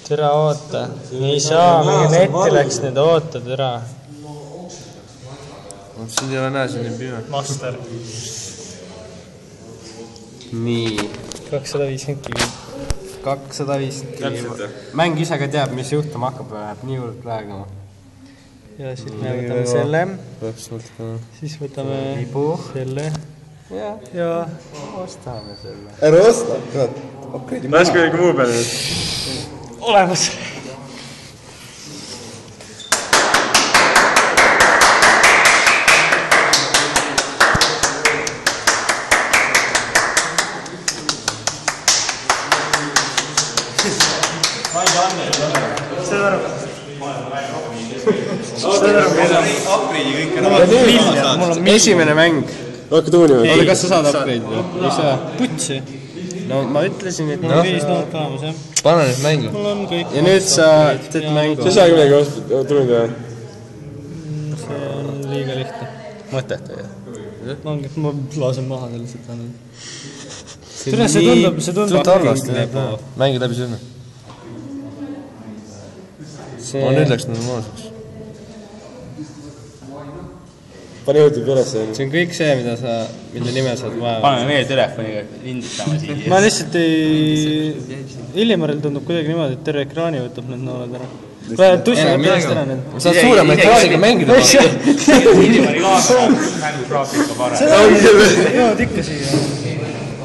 Türa oota. Ei saa, mingi netti läks nüüd oota, türa. Siin ei ole näe, siin ei pime. Master. Nii. 250 kivi. 250 kivi. Mäng ise ka teab, mis juhtuma hakkab, läheb nii hullult praegu. Ja siis me võtame selle. Siis võtame selle. Ja ostame selle. Ära osta, kurat. Laske õige muu peale nüüd. olemas. Esimene mäng. Hakka tuuni või? Oota, kas sa saad upgrade'ida? Ei saa. Putsi. No ma ütlesin, et Mul on 5 noort olemas, jah. pane nüüd mängu. Mul on kõik. Ja nüüd sa teed mängu. Sa ei saagi midagi tuunida või? See on liiga lihtne. Mõtete, jah? Ma lasen maha lihtsalt. See tundub halvasti. Mängid läbi sööme. Nüüd läks normaalseks. Pane jõutud ülesse. See on kõik see, mille nimel sa oled vaja. Pane veel telefoniga linditama siia. Ma lihtsalt ei... Illimaril tundub kuidagi niimoodi, et terve ekraani võtab need nooled ära. Tussivad tõest ära need. Sa saad suurema ekraaniga mängida. Illimari kaasa mängu graafika parem. Jood ikka siia.